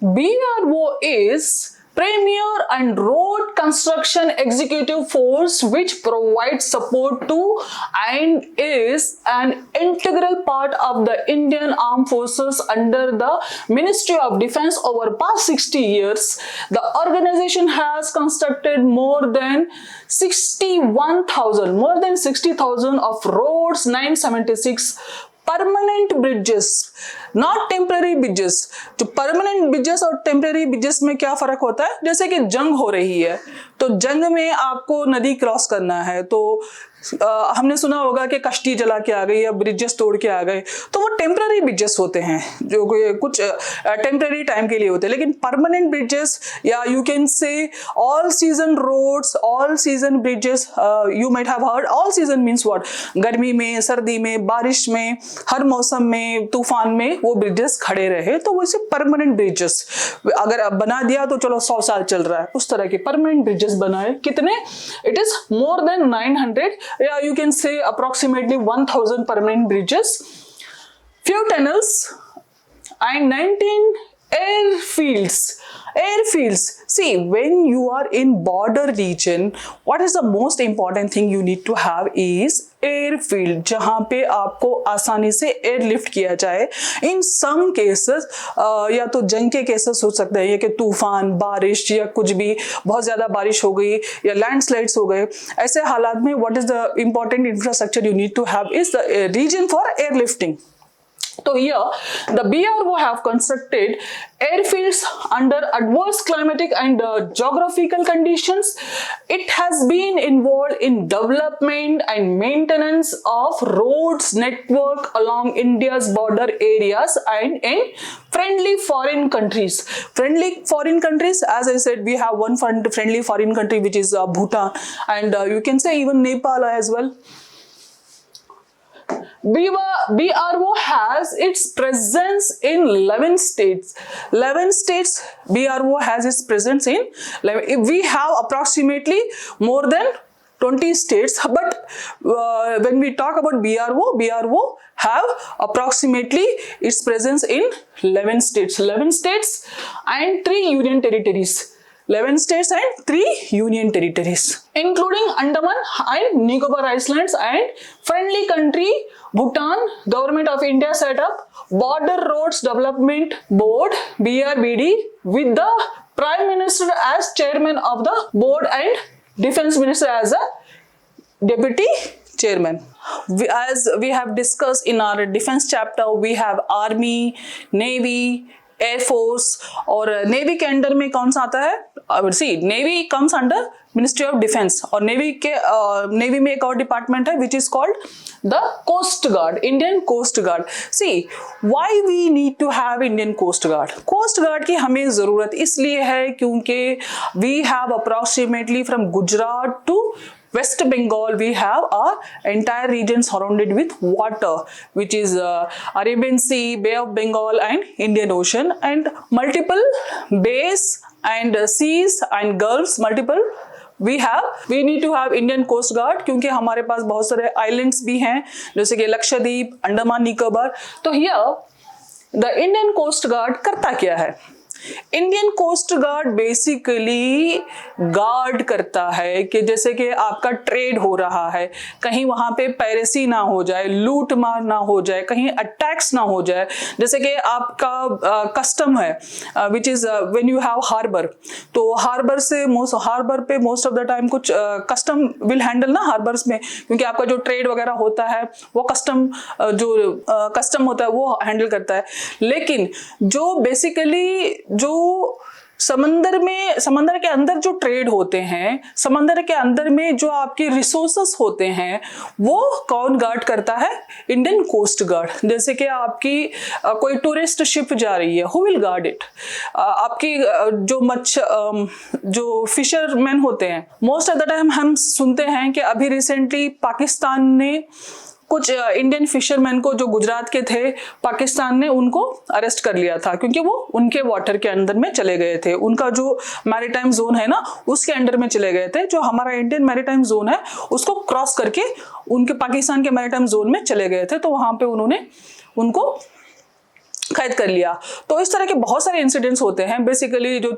BRO is Premier and Road Construction Executive Force, which provides support to and is an integral part of the Indian Armed Forces under the Ministry of Defense. Over past 60 years, the organization has constructed more than 60,000 of roads, 976 permanent bridges, not temporary bridges. जो permanent bridges और temporary bridges में क्या फर्क होता है? जैसे कि जंग हो रही है तो जंग में आपको नदी क्रॉस करना है, तो हमने सुना होगा कि कश्ती जला के आ गई या ब्रिजेस तोड़ के आ गए, तो वो टेम्पररी ब्रिजेस होते हैं जो कुछ टेम्पररी टाइम के लिए होते हैं। लेकिन परमानेंट ब्रिजेस या you can say all season roads, all season bridges, you might have heard all season means what, गर्मी में, सर्दी में, बारिश में, हर मौसम में, तूफान में वो ब्रिजेस खड़े रहे, तो वो इसे परमानेंट ब्रिजेस। अगर अब बना दिया तो चलो 100 साल चल रहा है, उस तरह के परमानेंट ब्रिजेस बनाए। कितने? It is more than 900, yeah, you can say approximately 1000 permanent bridges, few tunnels and 19 airfields. See, when you are in border region, what is the most important thing you need to have is airfield, जहां पे आपको आसानी से airlift किया जाए। इन some cases या तो जंग के केसेस हो सकते हैं कि तूफान, बारिश या कुछ भी, बहुत ज्यादा बारिश हो गई या लैंडस्लाइड्स हो गए, ऐसे हालात में what is the important infrastructure you need to have is the reason for airlifting. So here the BRO have constructed airfields under adverse climatic and geographical conditions. It has been involved in development and maintenance of roads network along India's border areas and in friendly foreign countries. Friendly foreign countries, as I said, we have one friendly foreign country which is Bhutan, and you can say even Nepal as well. BRO has its presence in 11 states. 11 states BRO has its presence in 11. We have approximately more than 20 states, but when we talk about BRO have approximately its presence in 11 states. 11 states and 3 union territories. 11 states and 3 union territories, including Andaman and Nicobar Islands and friendly country Bhutan. Government of India set up Border Roads Development Board BRBD with the Prime Minister as chairman of the board and Defense Minister as a deputy chairman. As we have discussed in our defense chapter, we have Army, Navy, air force, और navy के under में कौन सा आता है? See navy comes under ministry of defence, और navy में एक और डिपार्टमेंट है which is called the coast guard, Indian coast guard. See why we need to have Indian coast guard? Coast guard की हमें जरूरत इसलिए है क्योंकि we have approximately from Gujarat to West Bengal, we have our entire region surrounded with water, which is Arabian Sea, Bay of Bengal and Indian Ocean, and multiple bays and seas and gulfs, multiple we need to have Indian Coast Guard, क्योंकि हमारे पास बहुत सारे islands भी हैं जैसे कि लक्षद्वीप, अंडमान निकोबार। तो here the Indian Coast Guard करता क्या है? Indian coast guard basically guard करता है कि जैसे कि आपका ट्रेड हो रहा है, कहीं वहां पे पायरेसी ना हो जाए, लूट मार ना हो जाए, कहीं अटैक्स ना हो जाए। जैसे कि आपका कस्टम है which is when you have harbour, तो हार्बर पे मोस्ट ऑफ द टाइम कुछ कस्टम विल हैंडल ना हार्बर्स में, क्योंकि आपका जो ट्रेड वगैरह होता है वो कस्टम होता है वो हैंडल करता है। लेकिन जो बेसिकली जो समंदर के अंदर जो ट्रेड होते हैं, समंदर के अंदर में जो आपके रिसोर्सेस होते हैं, वो कौन गार्ड करता है? Indian coast guard. जैसे कि आपकी कोई टूरिस्ट शिप जा रही है, हु विल गार्ड इट? आपकी जो फिशरमैन होते हैं, मोस्ट ऑफ द टाइम हम सुनते हैं कि अभी रिसेंटली पाकिस्तान ने कुछ इंडियन फिशरमैन को जो गुजरात के थे, पाकिस्तान ने उनको अरेस्ट कर लिया था क्योंकि वो उनके वाटर के अंदर में चले गए थे। उनका जो मैरीटाइम जोन है ना, उसके अंडर में चले गए थे। जो हमारा इंडियन मैरीटाइम जोन है उसको क्रॉस करके उनके पाकिस्तान के मैरीटाइम जोन में चले गए थे, तो वहां पे उन्होंने उनको कैद कर लिया। तो इस तरह के बहुत सारे इंसिडेंट्स होते हैं। बेसिकली जो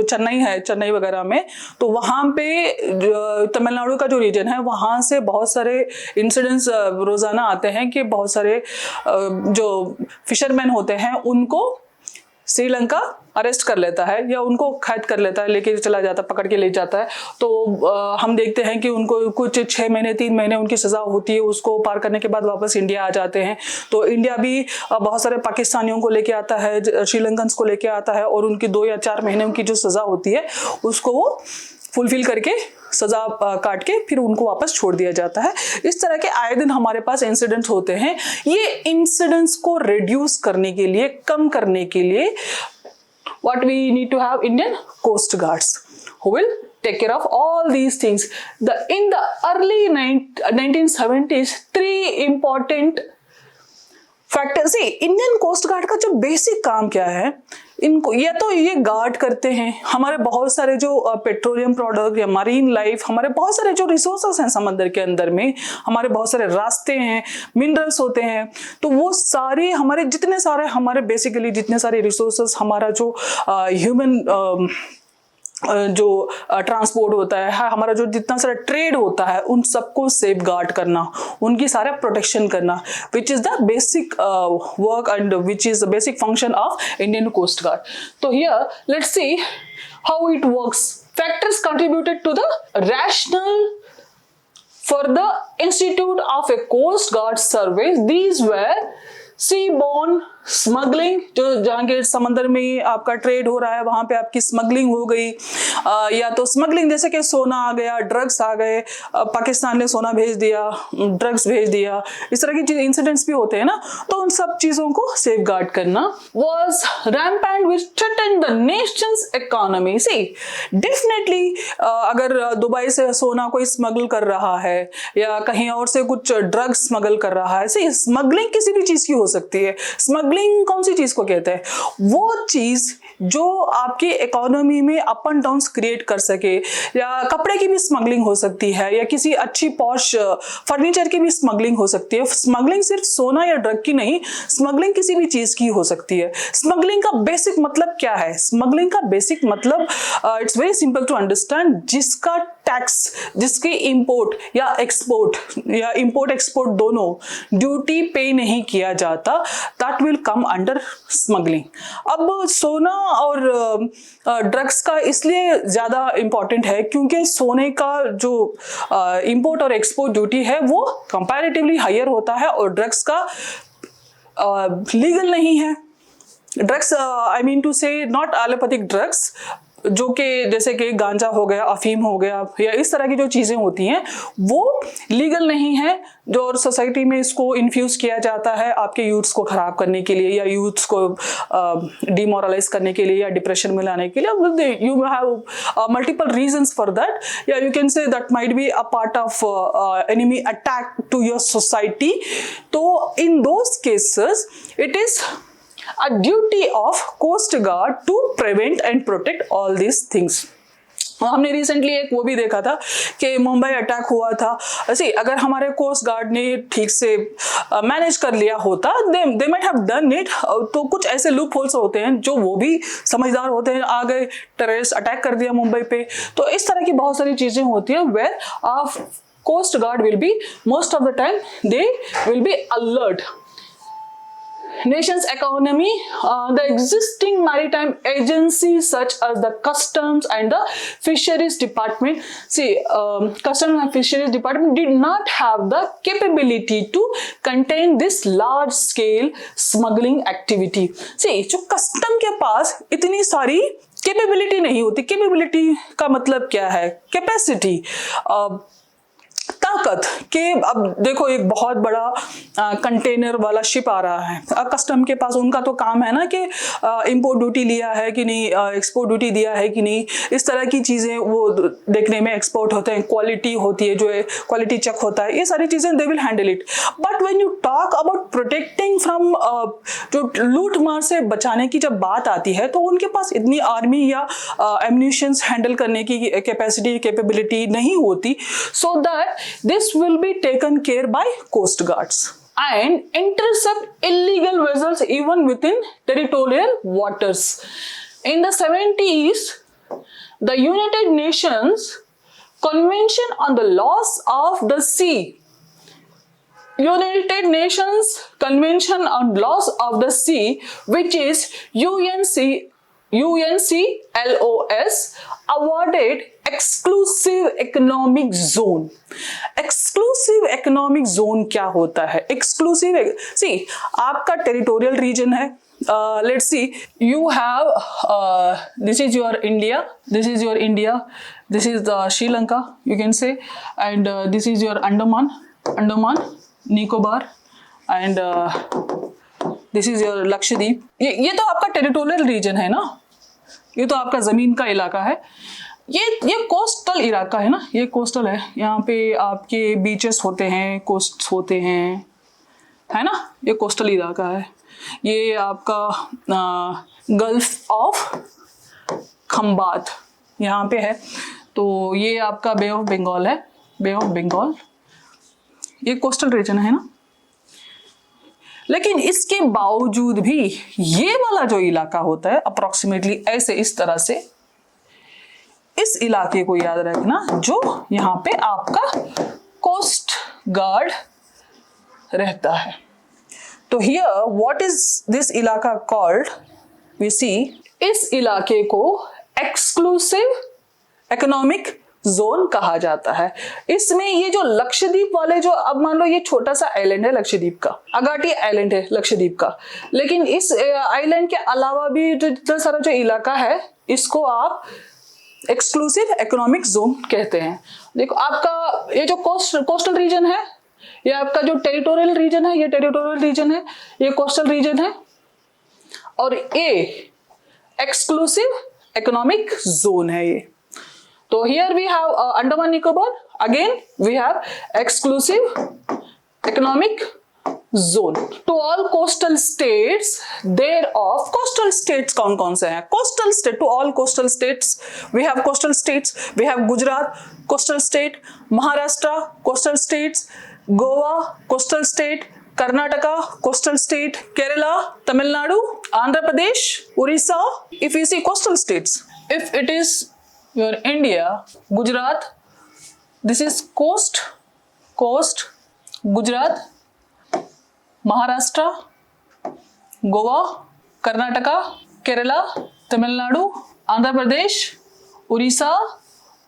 चेन्नई है, चेन्नई वगैरह में, तो वहाँ पे तमिलनाडु का जो रीजन है वहाँ से बहुत सारे इंसिडेंट्स रोजाना आते हैं कि बहुत सारे जो फिशरमैन होते हैं उनको श्रीलंका अरेस्ट कर लेता है या उनको कैद कर लेता है, लेके चला जाता है, पकड़ के ले जाता है। तो हम देखते हैं कि उनको कुछ 6 महीने 3 महीने उनकी सज़ा होती है, उसको पार करने के बाद वापस इंडिया आ जाते हैं। तो इंडिया भी बहुत सारे पाकिस्तानियों को लेके आता है, श्रीलंकन्स को लेके आता है, और उनकी 2 या 4 महीने उनकी जो सज़ा होती है उसको वो फुलफिल करके सजा काट के फिर उनको वापस छोड़ दिया जाता है। इस तरह के आए दिन हमारे पास इंसिडेंट्स होते हैं। ये इंसिडेंट्स को रिड्यूस करने के लिए, कम करने के लिए, what we need to have Indian Coast Guards who will take care of all these things. In the early 1970s, 3 important factors. See, Indian coast guard का जो बेसिक काम क्या है, इनको या तो ये गार्ड करते हैं हमारे बहुत सारे जो पेट्रोलियम प्रोडक्ट या मरीन लाइफ, हमारे बहुत सारे जो रिसोर्सेस हैं समंदर के अंदर में, हमारे बहुत सारे रास्ते हैं, मिनरल्स होते हैं, तो वो सारे हमारे जितने सारे हमारे बेसिकली जितने सारे रिसोर्सेस, हमारा जो ह्यूमन जो ट्रांसपोर्ट होता है, हमारा जो जितना सारा ट्रेड होता है, उन सबको सेफ गार्ड करना, उनकी सारा प्रोटेक्शन करना, which is the basic work and which is the basic function of Indian coast guard. तो here let's see how it works. Factors contributed to the rationale for the institute of a coast guard service. These were seaborne smuggling, जो जहाँ के समंदर में आपका trade हो रहा है वहां पे आपकी स्मगलिंग हो गई, या तो स्मगलिंग जैसे कि सोना आ गया, ड्रग्स आ गए, पाकिस्तान ने सोना भेज दिया, ड्रग्स भेज दिया, इस तरह की इंसिडेंट्स भी होते हैं ना, तो उन सब चीजों को सेफ गार्ड करना was rampant which threatened the nation's economy. See, definitely अगर दुबई से सोना कोई स्मगल कर रहा है या कहीं और से कुछ ड्रग्स स्मगल कर रहा है, see, स्मगलिंग किसी भी चीज की हो सकती है। स्मगलिंग कौन सी चीज को कहते हैं? वो चीज जो आपकी इकोनॉमी में अप एंड डाउन क्रिएट कर सके, या कपड़े की भी स्मगलिंग हो सकती है, या किसी अच्छी पॉश फर्नीचर की भी स्मगलिंग हो सकती है। स्मगलिंग सिर्फ सोना या ड्रग की नहीं, स्मगलिंग किसी भी चीज की हो सकती है। स्मगलिंग का बेसिक मतलब क्या है? स्मगलिंग का बेसिक मतलब it's very simple to understand, जिसका टैक्स, जिसके इंपोर्ट या इंपोर्ट एक्सपोर्ट दोनों ड्यूटी पे नहीं किया जाता, that will come under smuggling. अब सोना और ड्रग्स का इसलिए ज्यादा इंपॉर्टेंट है क्योंकि सोने का जो इंपोर्ट और एक्सपोर्ट ड्यूटी है वो कंपैरेटिवली हायर होता है, और ड्रग्स का लीगल नहीं है. ड्रग्स आई मीन टू से नॉट एलोपैथिक ड्रग्स, जो कि जैसे कि गांजा हो गया, अफीम हो गया, या इस तरह की जो चीज़ें होती हैं वो लीगल नहीं है, जो और सोसाइटी में इसको इन्फ्यूज किया जाता है आपके यूथ्स को ख़राब करने के लिए, या यूथ्स को डिमोरलाइज करने के लिए, या डिप्रेशन में लाने के लिए. You have multiple reasons for that, या you can say that might be a part of enemy attack to your society. तो in those cases it is a duty of coast guard to prevent and protect all these things. हमने recently एक वो भी देखा था कि Mumbai attack हुआ था. ऐसे अगर हमारे कोस्ट गार्ड ने ठीक से मैनेज कर लिया होता, they might have done it. तो कुछ ऐसे लूप होल्स होते हैं जो वो भी समझदार होते हैं, आ गए टेररिस्ट अटैक कर दिया मुंबई पे. तो इस तरह की बहुत सारी चीजें होती हैं where of coast guard will be most of the time they will be alert. Nation's economy, the existing maritime agencies such as the Customs and the Fisheries Department. See, Customs and Fisheries Department did not have the capability to contain this large-scale smuggling activity. See, जो custom के पास इतनी सारी capability नहीं होती. Capability का मतलब क्या है? Capacity. ताकत के, अब देखो एक बहुत बड़ा कंटेनर वाला शिप आ रहा है, कस्टम के पास उनका तो काम है ना कि इंपोर्ट ड्यूटी लिया है कि नहीं, एक्सपोर्ट ड्यूटी दिया है कि नहीं, इस तरह की चीज़ें वो देखने में एक्सपोर्ट होते हैं, क्वालिटी होती है, जो है क्वालिटी चेक होता है, ये सारी चीज़ें they will handle it. But when you talk about protecting from, जो लूट मार से बचाने की जब बात आती है, तो उनके पास इतनी आर्मी या एम्यूनिशंस हैंडल करने की कैपेसिटी, कैपेबिलिटी नहीं होती. So that this will be taken care by coast guards. and intercept illegal vessels even within territorial waters. In the 70s, the United Nations Convention on the Laws of the Sea, United Nations Convention on Laws of the Sea, which is UNCLOS, awarded exclusive economic zone. Exclusive economic zone क्या होता है? Exclusive, see, आपका territorial region है. Let's see, you have this is your India, this is your India, this is the Sri Lanka, you can say, and this is your Andaman Nicobar, and this is your Lakshadweep. ये तो आपका territorial reason है ना, ये तो आपका जमीन का इलाका है. ये कोस्टल इलाका है ना, ये कोस्टल है. यहाँ पे आपके बीचेस होते हैं, कोस्ट होते हैं, है ना. ये कोस्टल इलाका है. ये आपका गल्फ ऑफ खंबात यहाँ पे है. तो ये आपका बे ऑफ बंगाल है, बे ऑफ बंगाल. ये कोस्टल रीजन है ना. लेकिन इसके बावजूद भी ये वाला जो इलाका होता है अप्रोक्सीमेटली ऐसे इस तरह से, इस इलाके को याद रखना जो यहाँ पे आपका कोस्ट गार्ड रहता है. तो हियर व्हाट इज दिस इलाका कॉल्ड, वी सी, इस इलाके को एक्सक्लूसिव इकोनॉमिक जोन कहा जाता है. इसमें ये जो लक्षद्वीप वाले, जो अब मान लो ये छोटा सा आइलैंड है लक्षद्वीप का, अगाटी आइलैंड है लक्षद्वीप का, लेकिन इस आइलैंड के अलावा भी जो सारा जो इलाका है इसको आप एक्सक्लूसिव इकोनॉमिक जोन कहते हैं. देखो आपका ये जो कोस्टल रीजन है, ये आपका जो टेरिटोरियल रीजन है, ये टेरिटोरियल रीजन है, ये कोस्टल रीजन है, और ये एक्सक्लूसिव इकोनॉमिक जोन है ये. तो here we have Andaman Nicobar, again we have exclusive economic zone. To all coastal states thereof, coastal states कौन कौन से हैं? Coastal state, to all coastal states we have coastal states, we have Gujarat coastal state, Maharashtra coastal states, Goa coastal state, Karnataka coastal state, Kerala, Tamil Nadu, Andhra Pradesh, Orissa. If you see coastal states, if it is your India, Gujarat, this is coast, Gujarat, Maharashtra, Goa, Karnataka, Kerala, Tamil Nadu, Andhra Pradesh, Orissa,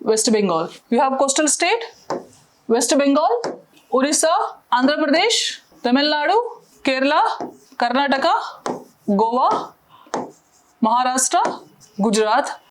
West Bengal. You have coastal state, West Bengal, Orissa, Andhra Pradesh, Tamil Nadu, Kerala, Karnataka, Goa, Maharashtra, Gujarat,